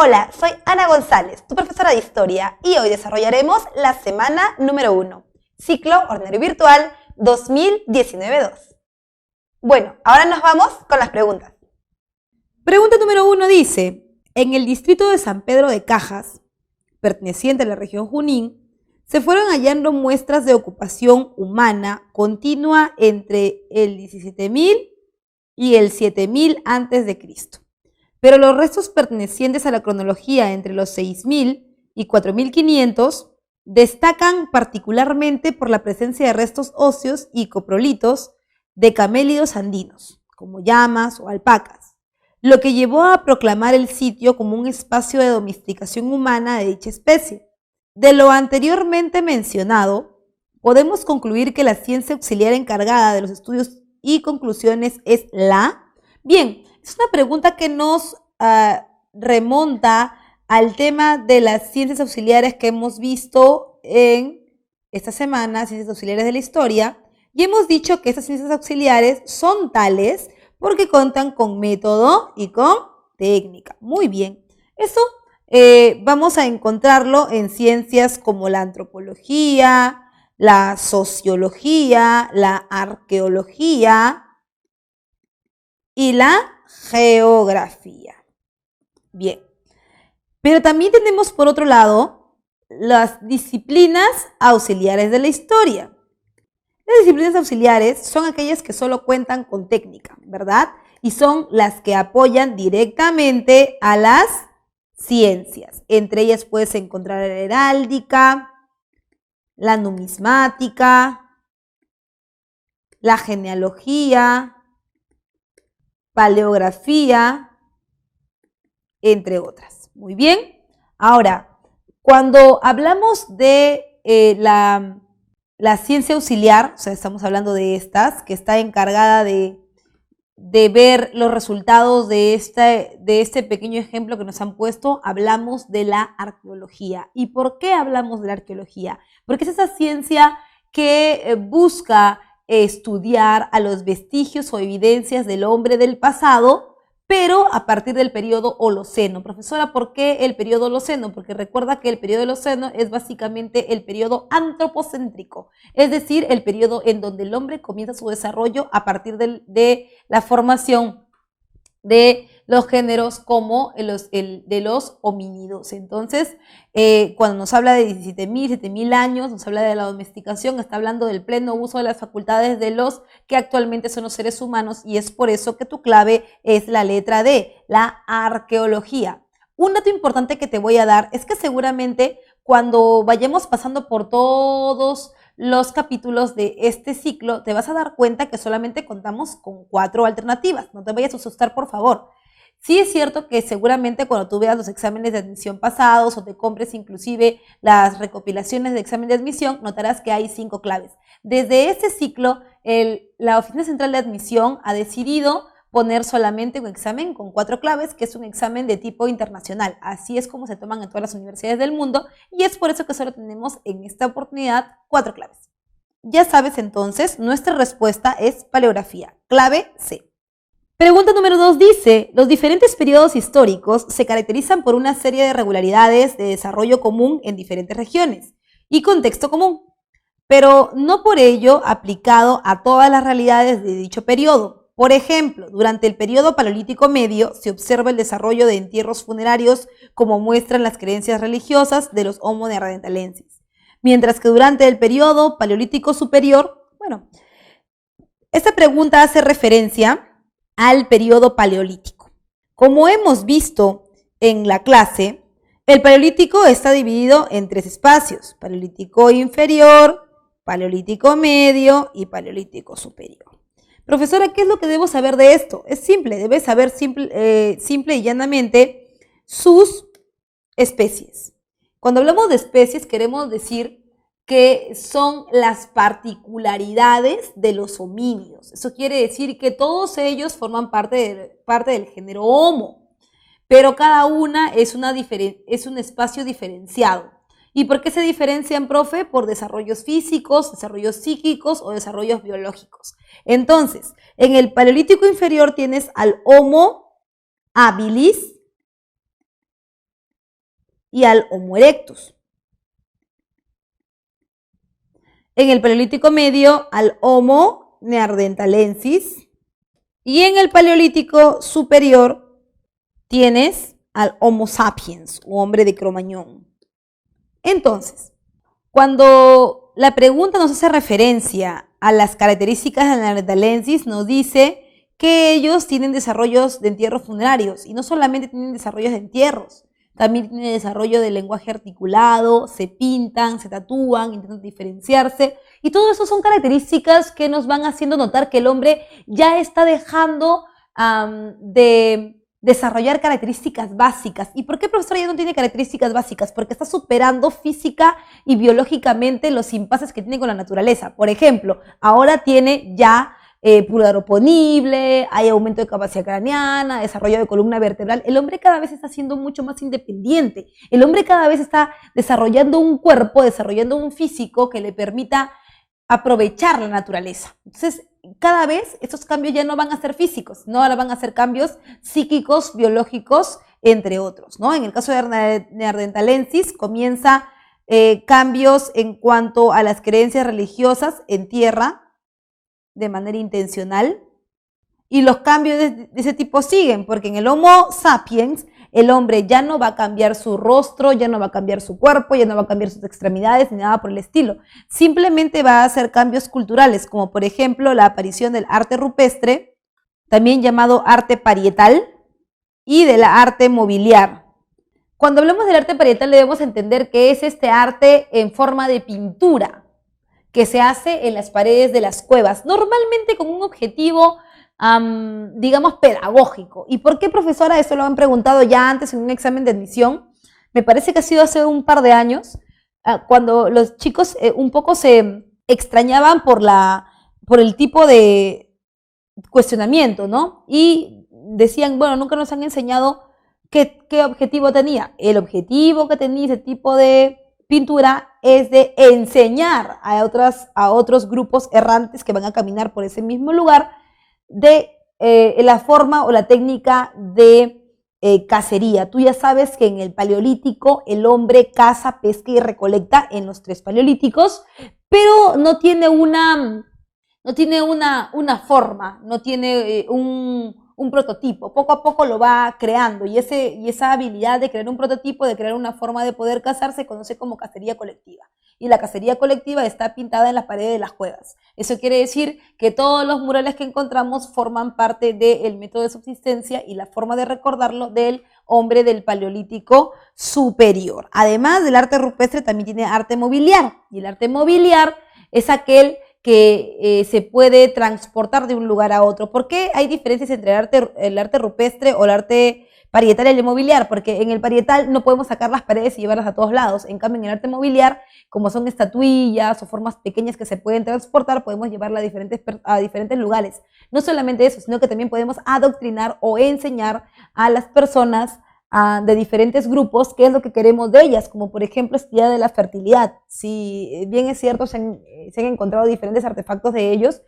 Hola, soy Ana González, tu profesora de Historia, y hoy desarrollaremos la semana número 1, Ciclo Ordinario Virtual 2019-2. Bueno, ahora nos vamos con las preguntas. Pregunta número 1 dice, en el distrito de San Pedro de Cajas, perteneciente a la región Junín, se fueron hallando muestras de ocupación humana continua entre el 17.000 y el 7.000 a.C., pero los restos pertenecientes a la cronología entre los 6.000 y 4.500 destacan particularmente por la presencia de restos óseos y coprolitos de camélidos andinos, como llamas o alpacas, lo que llevó a proclamar el sitio como un espacio de domesticación humana de dicha especie. De lo anteriormente mencionado, podemos concluir que la ciencia auxiliar encargada de los estudios y conclusiones es la... Bien, es una pregunta que nos remonta al tema de las ciencias auxiliares que hemos visto en esta semana, ciencias auxiliares de la historia, y hemos dicho que estas ciencias auxiliares son tales porque cuentan con método y con técnica. Muy bien, eso vamos a encontrarlo en ciencias como la antropología, la sociología, la arqueología y la geografía. Bien, pero también tenemos por otro lado las disciplinas auxiliares de la historia. Las disciplinas auxiliares son aquellas que solo cuentan con técnica, ¿verdad? Y son las que apoyan directamente a las ciencias. Entre ellas puedes encontrar la heráldica, la numismática, la genealogía, paleografía, entre otras. Muy bien. Ahora, cuando hablamos de la ciencia auxiliar, o sea, estamos hablando de estas, que está encargada de ver los resultados de este pequeño ejemplo que nos han puesto, hablamos de la arqueología. ¿Y por qué hablamos de la arqueología? Porque es esa ciencia que busca estudiar a los vestigios o evidencias del hombre del pasado, pero a partir del periodo Holoceno. Profesora, ¿por qué el periodo Holoceno? Porque recuerda que el periodo Holoceno es básicamente el periodo antropocéntrico, es decir, el periodo en donde el hombre comienza su desarrollo a partir de la formación de los géneros como de los homínidos. Entonces, cuando nos habla de 17.000, 7.000 años, nos habla de la domesticación, está hablando del pleno uso de las facultades de los que actualmente son los seres humanos, y es por eso que tu clave es la letra D, la arqueología. Un dato importante que te voy a dar es que seguramente cuando vayamos pasando por todos los capítulos de este ciclo, te vas a dar cuenta que solamente contamos con 4 alternativas. No te vayas a asustar, por favor. Sí es cierto que seguramente cuando tú veas los exámenes de admisión pasados o te compres inclusive las recopilaciones de examen de admisión, notarás que hay 5 claves. Desde este ciclo, la Oficina Central de Admisión ha decidido poner solamente un examen con 4 claves, que es un examen de tipo internacional. Así es como se toman en todas las universidades del mundo, y es por eso que solo tenemos en esta oportunidad 4 claves. Ya sabes entonces, nuestra respuesta es paleografía, clave C. Pregunta número 2 dice, los diferentes periodos históricos se caracterizan por una serie de regularidades de desarrollo común en diferentes regiones y contexto común, pero no por ello aplicado a todas las realidades de dicho periodo. Por ejemplo, durante el periodo paleolítico medio se observa el desarrollo de entierros funerarios como muestran las creencias religiosas de los Homo neanderthalenses, mientras que durante el periodo paleolítico superior, bueno, esta pregunta hace referencia al periodo paleolítico. Como hemos visto en la clase, el paleolítico está dividido en 3 espacios: paleolítico inferior, paleolítico medio y paleolítico superior. Profesora, ¿qué es lo que debo saber de esto? Es simple, debes saber simple y llanamente sus especies. Cuando hablamos de especies queremos decir que son las particularidades de los homínidos. Eso quiere decir que todos ellos forman parte del género Homo, pero cada una es un espacio diferenciado. ¿Y por qué se diferencian, profe? Por desarrollos físicos, desarrollos psíquicos o desarrollos biológicos. Entonces, en el paleolítico inferior tienes al Homo habilis, y al Homo erectus. En el Paleolítico Medio al Homo neanderthalensis y en el Paleolítico Superior tienes al Homo sapiens, o hombre de Cromañón. Entonces, cuando la pregunta nos hace referencia a las características del neanderthalensis, nos dice que ellos tienen desarrollos de entierros funerarios, y no solamente tienen desarrollos de entierros, también tienen desarrollo del lenguaje articulado, se pintan, se tatúan, intentan diferenciarse, y todo eso son características que nos van haciendo notar que el hombre ya está dejando de desarrollar características básicas. ¿Y por qué, profesora, ya no tiene características básicas? Porque está superando física y biológicamente los impases que tiene con la naturaleza. Por ejemplo, ahora tiene ya pulgar oponible, hay aumento de capacidad craneana, desarrollo de columna vertebral. El hombre cada vez está siendo mucho más independiente. El hombre cada vez está desarrollando un cuerpo, desarrollando un físico que le permita aprovechar la naturaleza. Entonces, cada vez estos cambios ya no van a ser físicos, no ahora van a ser cambios psíquicos, biológicos, entre otros, ¿no? En el caso de neanderthalensis comienza cambios en cuanto a las creencias religiosas en tierra, de manera intencional, y los cambios de ese tipo siguen, porque en el Homo sapiens el hombre ya no va a cambiar su rostro, ya no va a cambiar su cuerpo, ya no va a cambiar sus extremidades, ni nada por el estilo. Simplemente va a hacer cambios culturales, como por ejemplo la aparición del arte rupestre, también llamado arte parietal, y del arte mobiliar. Cuando hablamos del arte parietal debemos entender que es este arte en forma de pintura, que se hace en las paredes de las cuevas, normalmente con un objetivo, digamos, pedagógico. ¿Y por qué, profesora? Eso lo han preguntado ya antes en un examen de admisión. Me parece que ha sido hace un par de años, cuando los chicos un poco se extrañaban por el tipo de cuestionamiento, ¿no? Y decían, bueno, nunca nos han enseñado qué objetivo tenía. El objetivo que tenía ese tipo de pintura es de enseñar a otros grupos errantes que van a caminar por ese mismo lugar de la forma o la técnica de cacería. Tú ya sabes que en el Paleolítico el hombre caza, pesca y recolecta en los 3 paleolíticos, pero no tiene una forma, no tiene un prototipo. Poco a poco lo va creando y esa habilidad de crear un prototipo, de crear una forma de poder cazar, se conoce como cacería colectiva. Y la cacería colectiva está pintada en las paredes de las cuevas. Eso quiere decir que todos los murales que encontramos forman parte del método de subsistencia y la forma de recordarlo del hombre del Paleolítico superior. Además del arte rupestre también tiene arte mobiliar, y el arte mobiliar es aquel que se puede transportar de un lugar a otro. ¿Por qué hay diferencias entre el arte rupestre o el arte parietal y el mobiliar? Porque en el parietal no podemos sacar las paredes y llevarlas a todos lados. En cambio, en el arte mobiliar, como son estatuillas o formas pequeñas que se pueden transportar, podemos llevarla a diferentes lugares. No solamente eso, sino que también podemos adoctrinar o enseñar a las personas de diferentes grupos qué es lo que queremos de ellas, como por ejemplo estudiar de la fertilidad. Si bien es cierto, se han encontrado diferentes artefactos de ellos,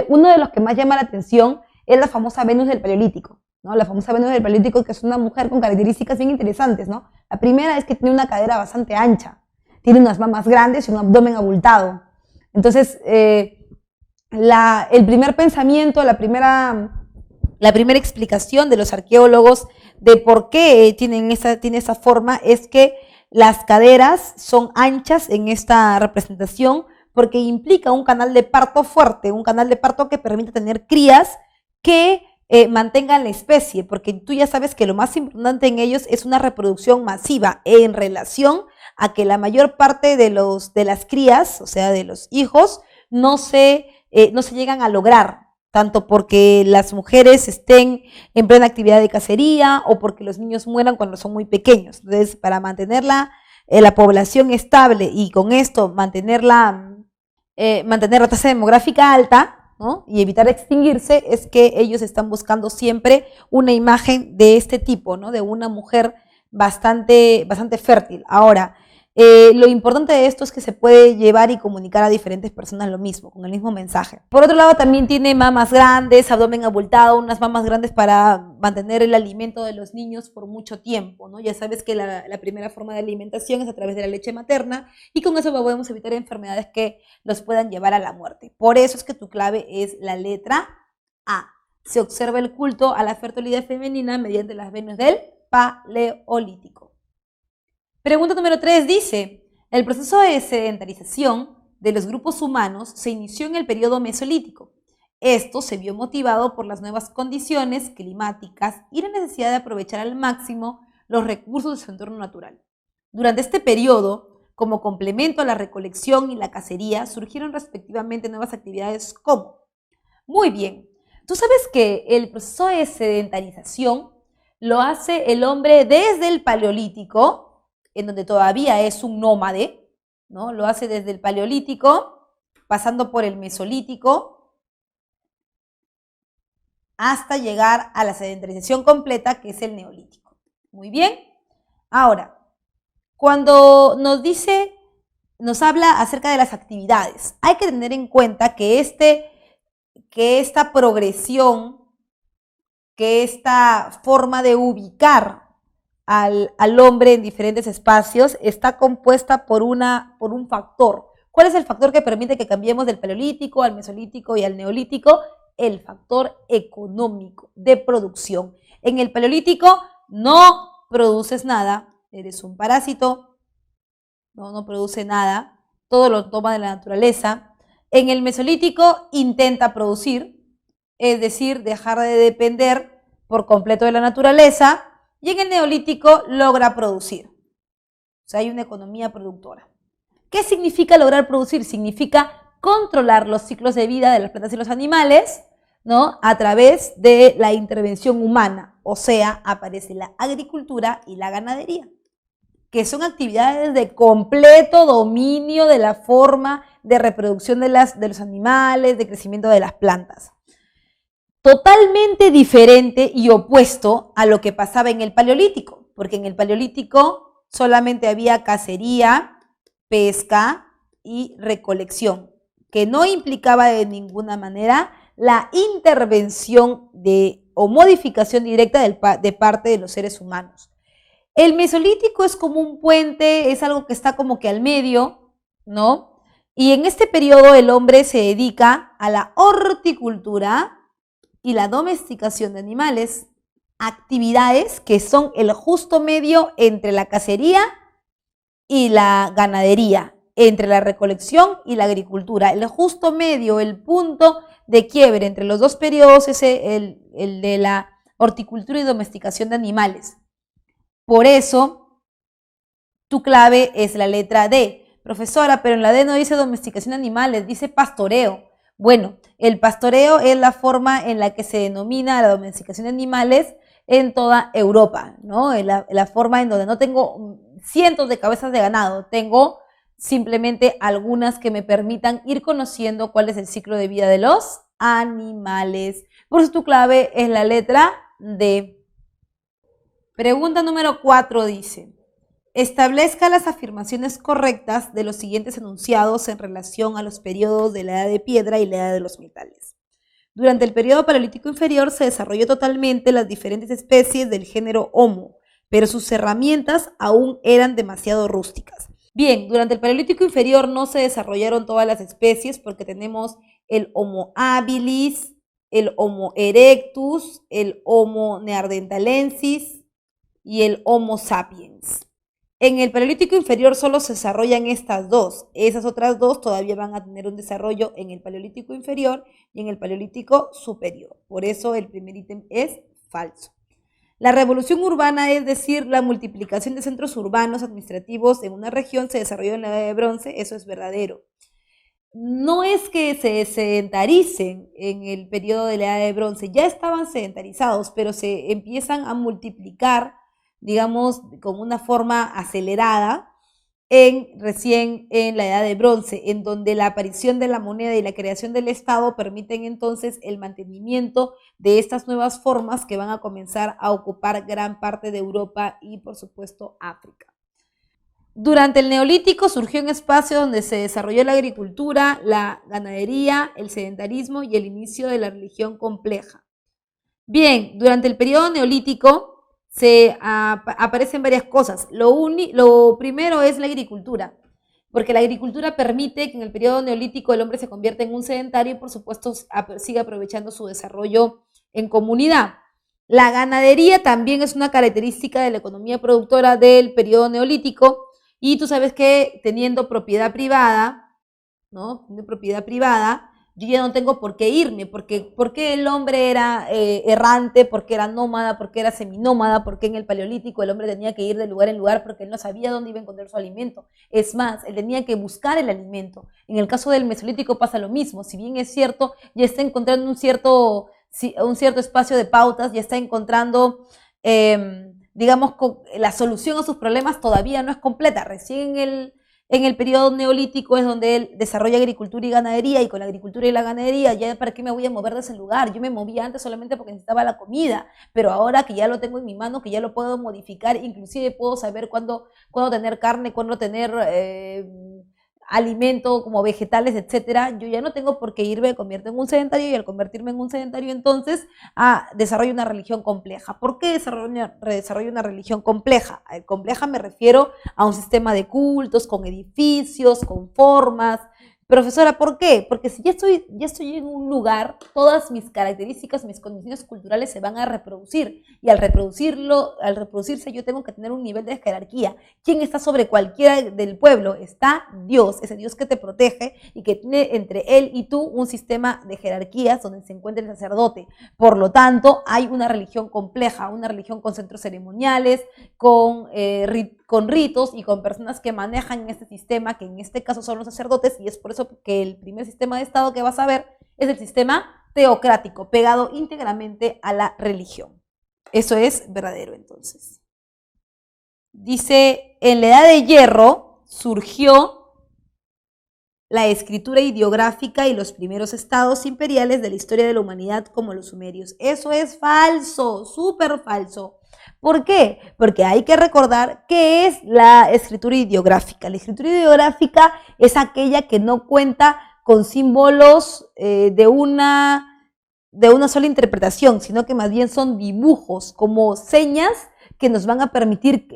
uno de los que más llama la atención es la famosa Venus del Paleolítico, ¿no? La famosa Venus del Paleolítico, que es una mujer con características bien interesantes, ¿no? La primera es que tiene una cadera bastante ancha, tiene unas mamas grandes y un abdomen abultado. Entonces, el primer pensamiento, la primera explicación de los arqueólogos de por qué tiene esa forma es que las caderas son anchas en esta representación porque implica un canal de parto fuerte, un canal de parto que permite tener crías que mantengan la especie, porque tú ya sabes que lo más importante en ellos es una reproducción masiva en relación a que la mayor parte de las crías, o sea, de los hijos, no se llegan a lograr, tanto porque las mujeres estén en plena actividad de cacería o porque los niños mueran cuando son muy pequeños. Entonces, para mantener la población estable y con esto mantener la tasa demográfica alta, ¿no? Y evitar extinguirse, es que ellos están buscando siempre una imagen de este tipo, ¿no? De una mujer bastante fértil. Ahora, Lo importante de esto es que se puede llevar y comunicar a diferentes personas lo mismo, con el mismo mensaje. Por otro lado, también tiene mamas grandes, abdomen abultado, unas mamas grandes para mantener el alimento de los niños por mucho tiempo, ¿no? Ya sabes que la primera forma de alimentación es a través de la leche materna y con eso podemos evitar enfermedades que los puedan llevar a la muerte. Por eso es que tu clave es la letra A. Se observa el culto a la fertilidad femenina mediante las venas del Paleolítico. Pregunta número 3 dice, el proceso de sedentarización de los grupos humanos se inició en el periodo mesolítico. Esto se vio motivado por las nuevas condiciones climáticas y la necesidad de aprovechar al máximo los recursos de su entorno natural. Durante este periodo, como complemento a la recolección y la cacería, surgieron respectivamente nuevas actividades como, muy bien, tú sabes que el proceso de sedentarización lo hace el hombre desde el Paleolítico, en donde todavía es un nómade, ¿no? Lo hace desde el Paleolítico, pasando por el Mesolítico, hasta llegar a la sedentarización completa, que es el Neolítico. Muy bien. Ahora, cuando nos habla acerca de las actividades, hay que tener en cuenta que esta progresión, que esta forma de ubicar al hombre en diferentes espacios está compuesta por un factor. ¿Cuál es el factor que permite que cambiemos del Paleolítico al Mesolítico y al Neolítico? El factor económico de producción. En el Paleolítico no produces nada, eres un parásito, no produce nada, todo lo toma de la naturaleza. En el Mesolítico intenta producir, es decir, dejar de depender por completo de la naturaleza, y en el Neolítico logra producir. O sea, hay una economía productora. ¿Qué significa lograr producir? Significa controlar los ciclos de vida de las plantas y los animales, ¿no? A través de la intervención humana. O sea, aparece la agricultura y la ganadería, que son actividades de completo dominio de la forma de reproducción de los animales, de crecimiento de las plantas. Totalmente diferente y opuesto a lo que pasaba en el Paleolítico, porque en el Paleolítico solamente había cacería, pesca y recolección, que no implicaba de ninguna manera la intervención o modificación directa de parte de los seres humanos. El Mesolítico es como un puente, es algo que está como que al medio, ¿no? Y en este periodo el hombre se dedica a la horticultura y la domesticación de animales, actividades que son el justo medio entre la cacería y la ganadería, entre la recolección y la agricultura. El justo medio, el punto de quiebre entre los dos periodos es el de la horticultura y domesticación de animales. Por eso, tu clave es la letra D. Profesora, pero en la D no dice domesticación de animales, dice pastoreo. Bueno, el pastoreo es la forma en la que se denomina la domesticación de animales en toda Europa, ¿no? La forma en donde no tengo cientos de cabezas de ganado, tengo simplemente algunas que me permitan ir conociendo cuál es el ciclo de vida de los animales. Por eso tu clave es la letra D. Pregunta número 4 dice, establezca las afirmaciones correctas de los siguientes enunciados en relación a los periodos de la Edad de Piedra y la Edad de los Metales. Durante el periodo Paleolítico inferior se desarrolló totalmente las diferentes especies del género Homo, pero sus herramientas aún eran demasiado rústicas. Bien, durante el Paleolítico inferior no se desarrollaron todas las especies porque tenemos el Homo habilis, el Homo erectus, el Homo neanderthalensis y el Homo sapiens. En el Paleolítico inferior solo se desarrollan estas dos. Esas otras dos todavía van a tener un desarrollo en el Paleolítico inferior y en el Paleolítico superior. Por eso el primer ítem es falso. La revolución urbana, es decir, la multiplicación de centros urbanos administrativos en una región, se desarrolló en la Edad de Bronce. Eso es verdadero. No es que se sedentaricen en el periodo de la Edad de Bronce, ya estaban sedentarizados, pero se empiezan a multiplicar, digamos, como una forma acelerada recién en la Edad de Bronce, en donde la aparición de la moneda y la creación del Estado permiten entonces el mantenimiento de estas nuevas formas que van a comenzar a ocupar gran parte de Europa y, por supuesto, África. Durante el Neolítico surgió un espacio donde se desarrolló la agricultura, la ganadería, el sedentarismo y el inicio de la religión compleja. Bien, durante el periodo neolítico aparecen varias cosas. Lo primero es la agricultura, porque la agricultura permite que en el periodo neolítico el hombre se convierta en un sedentario y por supuesto siga aprovechando su desarrollo en comunidad. La ganadería también es una característica de la economía productora del periodo neolítico y tú sabes que teniendo propiedad privada, ¿no? Teniendo propiedad privada, yo ya no tengo por qué irme, porque el hombre era errante, porque era nómada, porque era seminómada, porque en el paleolítico el hombre tenía que ir de lugar en lugar porque él no sabía dónde iba a encontrar su alimento. Es más, él tenía que buscar el alimento. En el caso del mesolítico pasa lo mismo, si bien es cierto, ya está encontrando un cierto espacio de pautas, ya está encontrando, digamos, la solución a sus problemas todavía no es completa. Recién en el periodo neolítico es donde él desarrolla agricultura y ganadería, y con la agricultura y la ganadería, ya para qué me voy a mover de ese lugar. Yo me movía antes solamente porque necesitaba la comida, pero ahora que ya lo tengo en mi mano, que ya lo puedo modificar, inclusive puedo saber cuándo tener carne, cuándo tener alimento como vegetales, etcétera, yo ya no tengo por qué irme, me convierto en un sedentario, y al convertirme en un sedentario entonces desarrollo una religión compleja. ¿Por qué desarrollo una religión compleja? Compleja me refiero a un sistema de cultos, con edificios, con formas. Profesora, ¿por qué? Porque si ya estoy en un lugar, todas mis características, mis condiciones culturales se van a reproducir, y al reproducirse yo tengo que tener un nivel de jerarquía. ¿Quién está sobre cualquiera del pueblo? Está Dios, ese Dios que te protege y que tiene entre él y tú un sistema de jerarquías donde se encuentra el sacerdote. Por lo tanto, hay una religión compleja, una religión con centros ceremoniales, con ritos y con personas que manejan este sistema, que en este caso son los sacerdotes, y es por eso que el primer sistema de Estado que vas a ver es el sistema teocrático, pegado íntegramente a la religión. Eso es verdadero, entonces. Dice, en la Edad de Hierro surgió la escritura ideográfica y los primeros estados imperiales de la historia de la humanidad como los sumerios. Eso es falso, súper falso. ¿Por qué? Porque hay que recordar qué es la escritura ideográfica. La escritura ideográfica es aquella que no cuenta con símbolos de una sola interpretación, sino que más bien son dibujos, como señas que nos van a permitir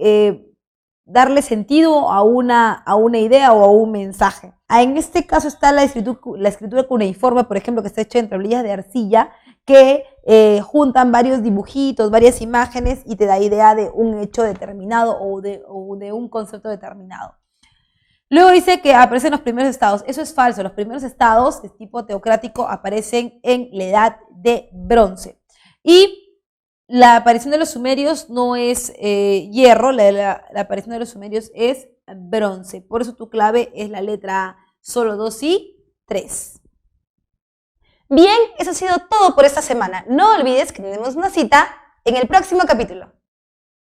darle sentido a una idea o a un mensaje. En este caso está la escritura cuneiforme, por ejemplo, que está hecha en tablillas de arcilla, que juntan varios dibujitos, varias imágenes, y te da idea de un hecho determinado o de un concepto determinado. Luego dice que aparecen los primeros estados. Eso es falso. Los primeros estados de tipo teocrático aparecen en la Edad de Bronce. Y la aparición de los sumerios no es hierro, la aparición de los sumerios es bronce. Por eso tu clave es la letra A, solo 2 y 3. Bien, eso ha sido todo por esta semana. No olvides que tenemos una cita en el próximo capítulo.